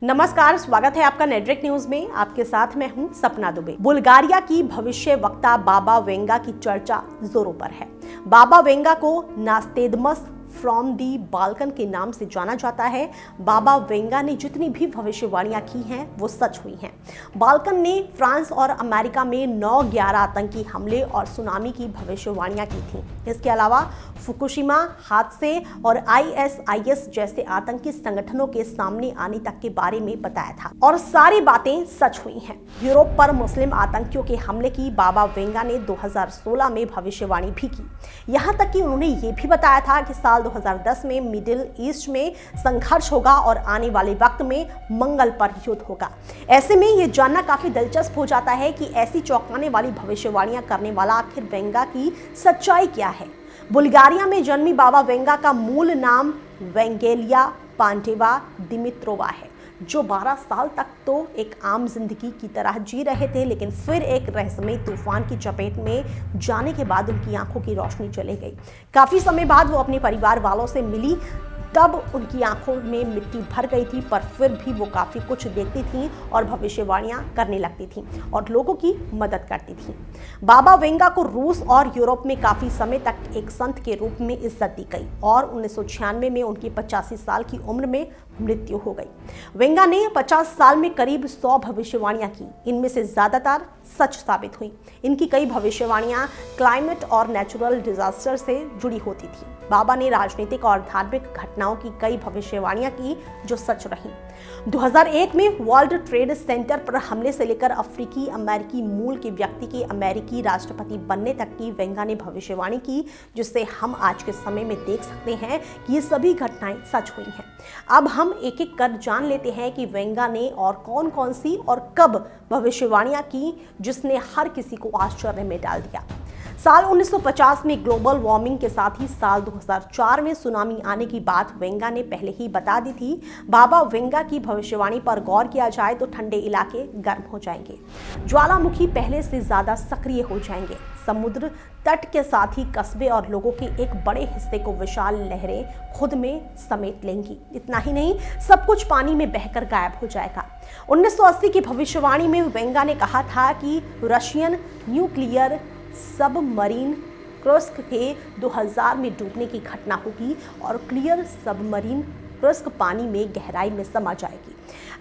नमस्कार, स्वागत है आपका नेटवर्क न्यूज में। आपके साथ मैं हूं सपना दुबे। बुल्गारिया की भविष्य वक्ता बाबा वेंगा की चर्चा जोरों पर है। बाबा वेंगा को नास्तेदमस फ्रॉम दी बाल्कन के नाम से जाना जाता है। बाबा वेंगा ने जितनी भी भविष्यवाणियां की हैं वो सच हुई हैं। बाल्कन ने फ्रांस और अमेरिका में 9/11 आतंकी हमले और सुनामी की भविष्यवाणियां की थी। इसके अलावा फुकुशिमा हादसे और ISIS जैसे आतंकी संगठनों के सामने आने तक के बारे में बताया था और सारी बातें सच हुई हैं। यूरोप पर मुस्लिम आतंकियों के हमले की बाबा वेंगा ने 2016 में भविष्यवाणी भी की। यहाँ तक कि उन्होंने ये भी बताया था कि साल 2010 में मिडिल ईस्ट में संघर्ष होगा और आने वाले वक्त में मंगल पर युद्ध होगा। ऐसे में ये जानना काफी दिलचस्प हो जाता है कि ऐसी चौंकाने वाली भविष्यवाणियां करने वाला आखिर वेंगा की सच्चाई क्या है। बुल्गारिया में जन्मी बाबा वेंगा का मूल नाम वेंगेलिया पांडेवा दिमित्रोवा है, जो 12 साल तक तो एक आम जिंदगी की तरह जी रहे थे, लेकिन फिर एक रहस्यमयी तूफान की चपेट में जाने के बाद उनकी आंखों की रोशनी चली गई। काफी समय बाद वो अपने परिवार वालों से मिली, तब उनकी आंखों में मिट्टी भर गई थी, पर फिर भी वो काफी कुछ देखती थीं और भविष्यवाणियां करने लगती थीं और लोगों की मदद करती थीं। बाबा वेंगा को रूस और यूरोप में काफी समय तक एक संत के रूप में इज्जत दी गई और 1996 में उनकी 85 साल की उम्र में मृत्यु हो गई। वेंगा ने 50 साल में करीब 100 भविष्यवाणियां की। इनमें से ज्यादातर सच साबित हुई। इनकी कई भविष्यवाणियां क्लाइमेट और नेचुरल डिजास्टर से जुड़ी होती थी। बाबा ने राजनीतिक और धार्मिक घटनाओं की कई भविष्यवाणियां की जो सच रही। 2001 में वर्ल्ड ट्रेड सेंटर पर हमले से लेकर अफ्रीकी अमेरिकी मूल के व्यक्ति के अमेरिकी राष्ट्रपति बनने तक की वेंगा ने भविष्यवाणी की, जिससे हम आज के समय में देख सकते हैं कि ये सभी घटनाएं सच हुई हैं। अब हम एक एक कर जान लेते हैं कि वेंगा ने और कौन कौन सी और कब भविष्यवाणियां की जिसने हर किसी को आश्चर्य में डाल दिया। साल 1950 में ग्लोबल वार्मिंग के साथ ही साल 2004 में सुनामी आने की बात वेंगा ने पहले ही बता दी थी। बाबा वेंगा की भविष्यवाणी पर गौर किया जाए तो ठंडे इलाके गर्म हो जाएंगे, ज्वालामुखी पहले से ज्यादा सक्रिय हो जाएंगे, समुद्र तट के साथ ही कस्बे और लोगों के एक बड़े हिस्से को विशाल लहरें खुद में समेट लेंगी। इतना ही नहीं, सब कुछ पानी में बहकर गायब हो जाएगा। 1980 की भविष्यवाणी में वेंगा ने कहा था कि रशियन न्यूक्लियर सबमरीन कुर्स्क के 2000 में डूबने की घटना होगी और क्लियर सबमरीन कुर्स्क पानी में गहराई में समा जाएगी।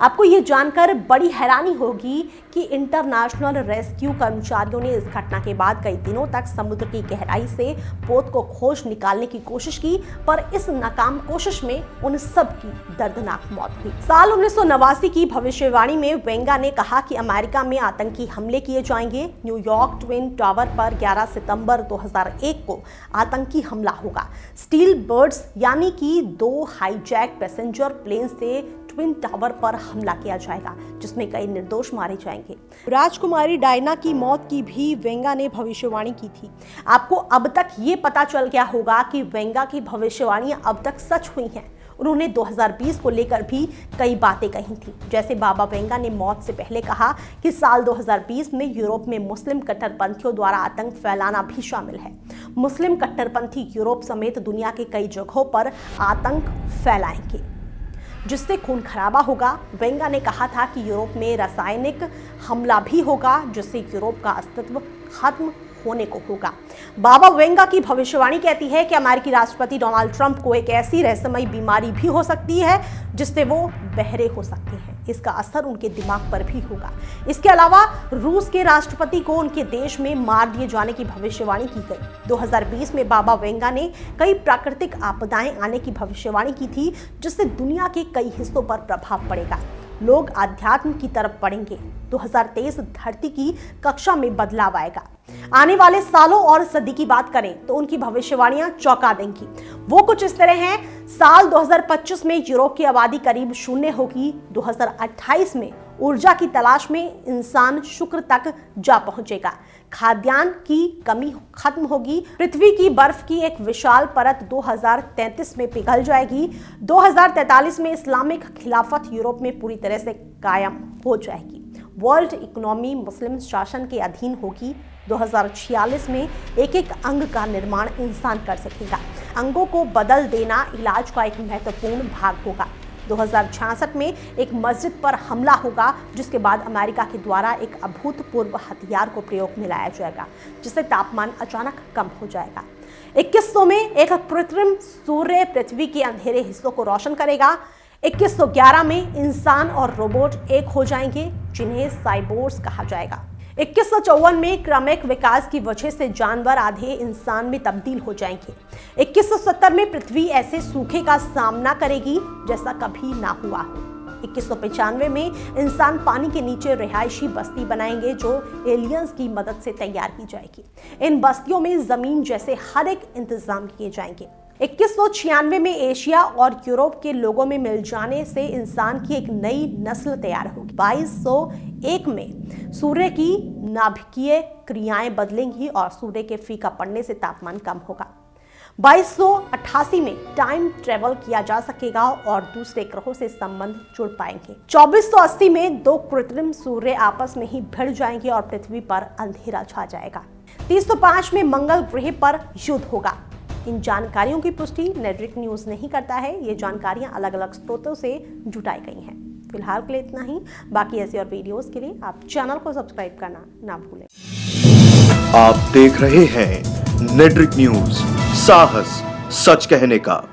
आपको ये जानकर बड़ी हैरानी होगी कि इंटरनेशनल रेस्क्यू कर्मचारियों ने इस घटना के बाद कई दिनों तक समुद्र की गहराई से पोत को खोज निकालने की कोशिश की, पर इस नाकाम कोशिश में उन सब की दर्दनाक मौत हुई। साल 1989 की भविष्यवाणी में वेंगा ने कहा कि अमेरिका में आतंकी हमले किए जाएंगे। न्यूयॉर्क ट्विन टावर पर 11 सितंबर 2001 को आतंकी हमला होगा। स्टील बर्ड्स यानी कि 2 हाईजैक पैसेंजर प्लेन से ट्विन टावर पर हमला किया जाएगा, जिसमें कई निर्दोष मारे जाएंगे। राजकुमारी डायना की मौत की भी वेंगा ने भविष्यवाणी की थी। आपको अब तक ये पता चल गया होगा कि वेंगा की भविष्यवाणियां अब तक सच हुई हैं। उन्होंने 2020 को लेकर भी कई बातें कही थी। जैसे बाबा वेंगा ने मौत से पहले कहा कि साल 2020 में यूरोप में मुस्लिम कट्टरपंथियों द्वारा आतंक फैलाना भी शामिल है। मुस्लिम कट्टरपंथी यूरोप समेत दुनिया के कई जगहों पर आतंक फैलाएंगे, जिससे खून खराबा होगा। वेंगा ने कहा था कि यूरोप में रासायनिक हमला भी होगा, जिससे यूरोप का अस्तित्व खत्म होने को होगा। बाबा वेंगा की भविष्यवाणी कहती है कि अमेरिकी राष्ट्रपति डोनाल्ड ट्रंप को एक ऐसी रहस्यमयी बीमारी भी हो सकती है जिससे वो बहरे हो सकते हैं। इसका असर उनके दिमाग पर भी होगा। इसके अलावा रूस के राष्ट्रपति को उनके देश में मार दिए जाने की भविष्यवाणी की गई। 2020 में बाबा वेंगा ने कई प्राकृतिक आपदाएं आने की भविष्यवाणी की थी, जिससे दुनिया के कई हिस्सों पर प्रभाव पड़ेगा। लोग आध्यात्म की तरफ बढ़ेंगे। 2023 धरती की कक्षा में बदलाव आएगा। आने वाले सालों और सदी की बात करें तो उनकी भविष्यवाणियां चौंका देंगी। वो कुछ इस तरह हैं। साल 2025 में यूरोप की आबादी करीब 0 होगी। 2028 में ऊर्जा की तलाश में इंसान शुक्र तक जा पहुंचेगा। खाद्यान्न की कमी खत्म होगी। पृथ्वी की बर्फ की एक विशाल परत 2033 में पिघल जाएगी। 2043 में इस्लामिक खिलाफत यूरोप में पूरी तरह से कायम हो जाएगी। वर्ल्ड इकोनॉमी मुस्लिम शासन के अधीन होगी। 2046 में एक एक अंग का निर्माण इंसान कर सकेगा। अंगों को बदल देना इलाज का एक महत्वपूर्ण भाग होगा। 2066 में एक मस्जिद पर हमला होगा, जिसके बाद अमेरिका के द्वारा एक अभूतपूर्व हथियार को प्रयोग में लाया जाएगा, जिससे तापमान अचानक कम हो जाएगा। 2100 में एक कृत्रिम सूर्य पृथ्वी के अंधेरे हिस्सों को रोशन करेगा। 2111 में इंसान और रोबोट एक हो जाएंगे, जिन्हें साइबोर्ग्स कहा जाएगा। 2154 में क्रमिक विकास की वजह से जानवर आधे इंसान में तब्दील हो जाएंगे। 2170 में पृथ्वी ऐसे सूखे का सामना करेगी जैसा कभी ना हुआ हो। 2195 में इंसान पानी के नीचे रिहायशी बस्ती बनाएंगे, जो एलियंस की मदद से तैयार की जाएगी। इन बस्तियों में जमीन जैसे हर एक इंतजाम किए जाएंगे। 2196 में एशिया और यूरोप के लोगों में मिल जाने से इंसान की एक नई नस्ल तैयार होगी। 2201 में सूर्य की नाभिकीय क्रियाएं बदलेंगी और सूर्य के फीका पड़ने से तापमान कम होगा। 2288 में टाइम ट्रेवल किया जा सकेगा और दूसरे ग्रहों से संबंध जुड़ पाएंगे। 2480 में दो कृत्रिम सूर्य आपस में ही भिड़ जाएंगे और पृथ्वी पर अंधेरा छा जाएगा। 305 में मंगल ग्रह पर युद्ध होगा। इन जानकारियों की पुष्टि नेटरिक न्यूज नहीं करता है। ये जानकारियां अलग अलग स्रोतों से जुटाई गई हैं। फिलहाल के लिए इतना ही। बाकी ऐसी और वीडियोस के लिए आप चैनल को सब्सक्राइब करना ना भूलें। आप देख रहे हैं नेटरिक न्यूज, साहस सच कहने का।